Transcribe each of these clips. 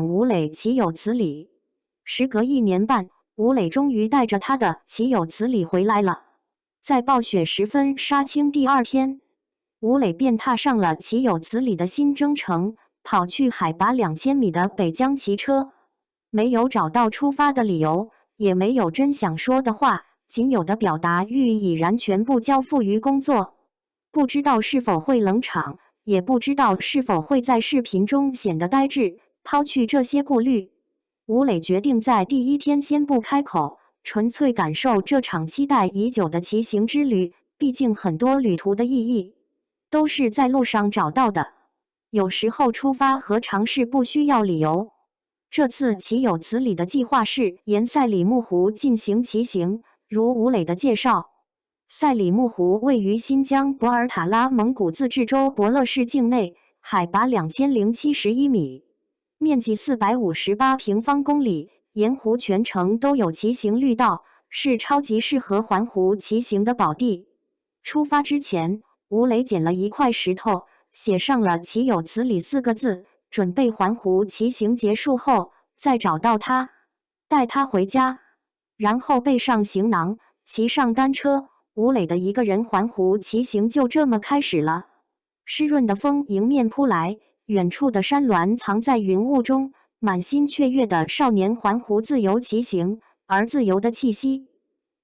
吴磊岂有此理。时隔1年半，吴磊终于带着他的岂有此理回来了。在暴雪时分杀青第2天，吴磊便踏上了岂有此理的新征程，跑去海拔2000米的北疆骑车。没有找到出发的理由，也没有真想说的话，仅有的表达欲已然全部交付于工作。不知道是否会冷场，也不知道是否会在视频中显得呆滞。抛去这些顾虑，吴磊决定在第1天先不开口，纯粹感受这场期待已久的骑行之旅。毕竟很多旅途的意义都是在路上找到的，有时候出发和尝试不需要理由。这次岂有此理的计划是沿赛里木湖进行骑行。如吴磊的介绍，赛里木湖位于新疆博尔塔拉蒙古自治州博乐市境内，海拔2071米，面积458平方公里，沿湖全程都有骑行绿道，是超级适合环湖骑行的宝地。出发之前，吴磊捡了一块石头，写上了岂有此理4个字，准备环湖骑行结束后再找到他，带他回家。然后背上行囊，骑上单车，吴磊的一个人环湖骑行就这么开始了。湿润的风迎面扑来，远处的山峦藏在云雾中，满心雀跃的少年环湖自由骑行，而自由的气息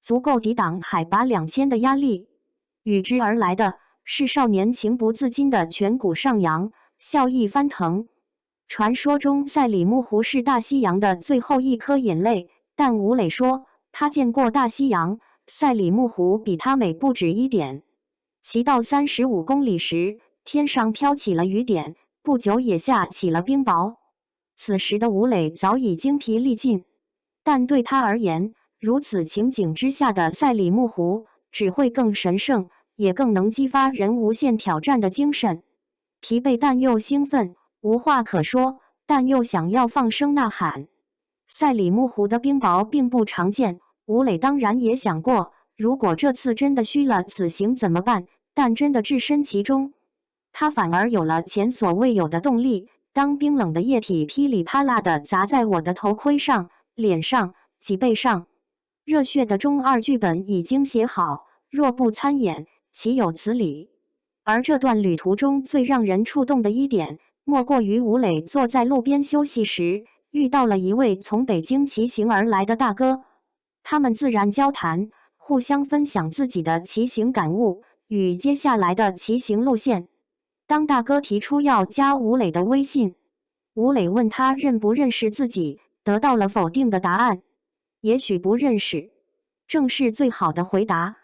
足够抵挡海拔2000的压力。与之而来的是少年情不自禁的颧骨上扬，笑意翻腾。传说中赛里木湖是大西洋的最后一颗眼泪，但吴磊说他见过大西洋，赛里木湖比他美不止1点。骑到35公里时，天上飘起了雨点，不久也下起了冰雹。此时的吴磊早已精疲力尽，但对他而言，如此情景之下的赛里木湖只会更神圣，也更能激发人无限挑战的精神。疲惫但又兴奋，无话可说，但又想要放声呐喊。赛里木湖的冰雹并不常见，吴磊当然也想过，如果这次真的虚了此行怎么办？但真的置身其中，他反而有了前所未有的动力。当冰冷的液体噼里啪啦地砸在我的头盔上、脸上、脊背上，热血的中2剧本已经写好，若不参演，岂有此理？而这段旅途中最让人触动的一点，莫过于吴磊坐在路边休息时，遇到了一位从北京骑行而来的大哥。他们自然交谈，互相分享自己的骑行感悟与接下来的骑行路线。当大哥提出要加吴磊的微信，吴磊问他认不认识自己，得到了否定的答案。也许不认识，正是最好的回答。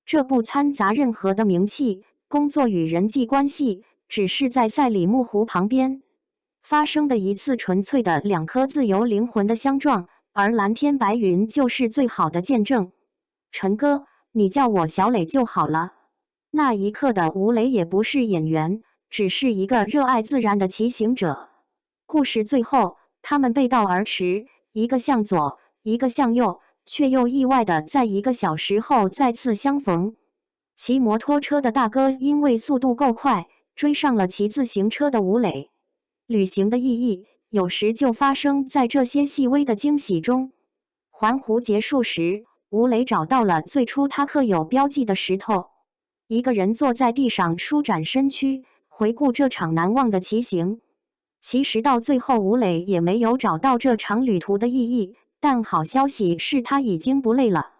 这不掺杂任何的名气、工作与人际关系，只是在赛里木湖旁边发生的一次纯粹的2颗自由灵魂的相撞，而蓝天白云就是最好的见证。陈哥，你叫我小磊就好了。那一刻的吴磊也不是演员，只是一个热爱自然的骑行者。故事最后，他们背道而驰，一个向左，一个向右，却又意外的在1个小时后再次相逢。骑摩托车的大哥因为速度够快，追上了骑自行车的吴磊。旅行的意义，有时就发生在这些细微的惊喜中。环湖结束时，吴磊找到了最初他刻有标记的石头，一个人坐在地上舒展身躯，回顾这场难忘的骑行。其实到最后，吴磊也没有找到这场旅途的意义，但好消息是他已经不累了，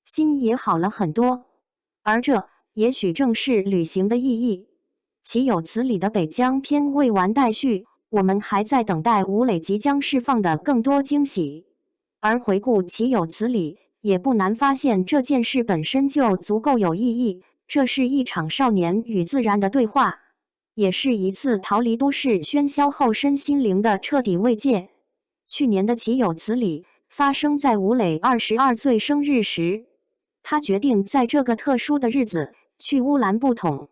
心也好了很多。而这也许正是旅行的意义。岂有此理的北疆篇未完待续，我们还在等待吴磊即将释放的更多惊喜。而回顾岂有此理，也不难发现这件事本身就足够有意义。这是一场少年与自然的对话，也是一次逃离都市喧嚣后身心灵的彻底慰藉。去年的岂有此理发生在吴磊22岁生日时，他决定在这个特殊的日子去乌兰布统，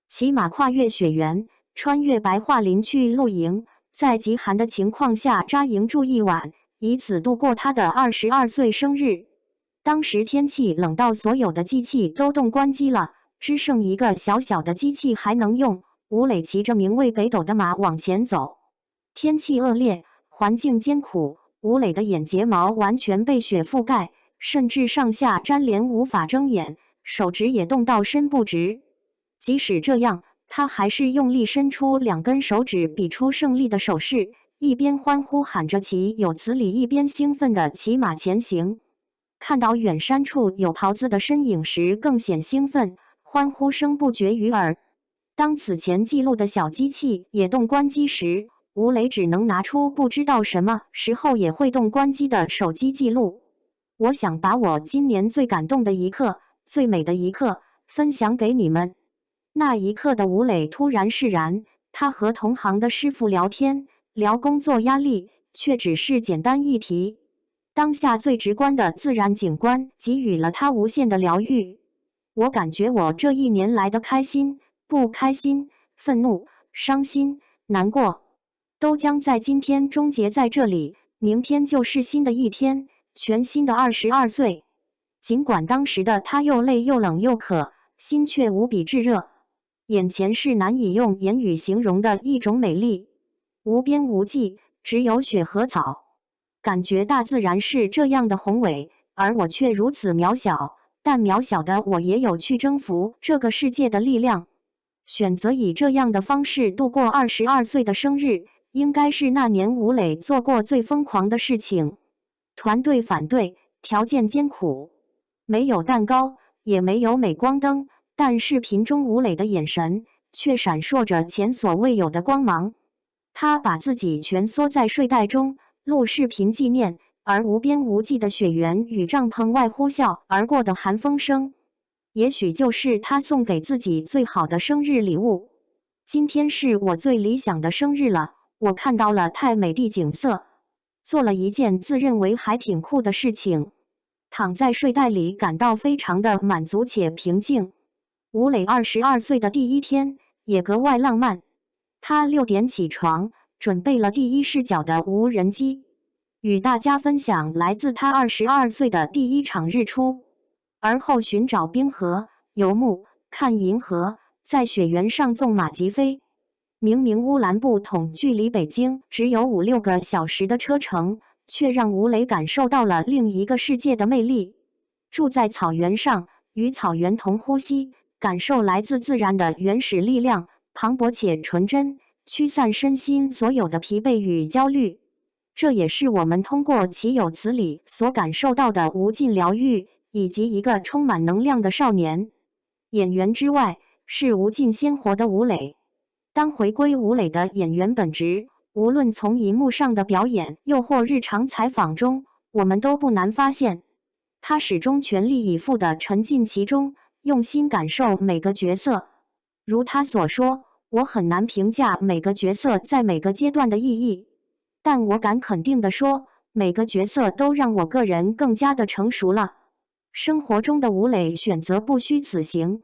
骑马跨越雪原，穿越白桦林去露营，在极寒的情况下扎营住1晚，以此度过他的22岁生日。当时天气冷到所有的机器都冻关机了，只剩一个小小的机器还能用。吴磊骑着名为北斗的马往前走，天气恶劣，环境艰苦，吴磊的眼睫毛完全被雪覆盖，甚至上下粘连无法睁眼，手指也冻到伸不直。即使这样，他还是用力伸出2根手指，比出胜利的手势，一边欢呼喊着岂有此理，一边兴奋地骑马前行。看到远山处有袍子的身影时，更显兴奋，欢呼声不绝于耳。当此前记录的小机器也动关机时，吴磊只能拿出不知道什么时候也会动关机的手机记录。我想把我今年最感动的一刻、最美的一刻分享给你们。那一刻的吴磊突然释然，他和同行的师傅聊天，聊工作压力，却只是简单一提。当下最直观的自然景观给予了他无限的疗愈。我感觉我这1年来的开心、不开心、愤怒、伤心、难过，都将在今天终结在这里。明天就是新的一天，全新的22岁。尽管当时的他又累又冷又渴，心却无比炙热。眼前是难以用言语形容的一种美丽，无边无际，只有雪和草。感觉大自然是这样的宏伟，而我却如此渺小。但渺小的我也有去征服这个世界的力量。选择以这样的方式度过22岁的生日，应该是那年吴磊做过最疯狂的事情。团队反对，条件艰苦，没有蛋糕，也没有镁光灯，但视频中吴磊的眼神却闪烁着前所未有的光芒。他把自己蜷缩在睡袋中，录视频纪念，而无边无际的雪原与帐篷外呼啸而过的寒风声，也许就是他送给自己最好的生日礼物。今天是我最理想的生日了，我看到了太美的景色，做了一件自认为还挺酷的事情，躺在睡袋里感到非常的满足且平静。吴磊22岁的第一天也格外浪漫，他6点起床，准备了第一视角的无人机，与大家分享来自他22岁的第一场日出，而后寻找冰河、游牧、看银河，在雪原上纵马疾飞。明明乌兰布统距离北京只有5-6个小时的车程，却让吴磊感受到了另一个世界的魅力。住在草原上，与草原同呼吸，感受来自自然的原始力量，磅礴且纯真，驱散身心所有的疲惫与焦虑。这也是我们通过岂有此理所感受到的无尽疗愈，以及一个充满能量的少年。演员之外，是无尽鲜活的吴磊。当回归吴磊的演员本质，无论从荧幕上的表演，又或日常采访中，我们都不难发现，他始终全力以赴地沉浸其中，用心感受每个角色。如他所说，我很难评价每个角色在每个阶段的意义，但我敢肯定地说，每个角色都让我个人更加的成熟了。生活中的吴磊选择不虚此行，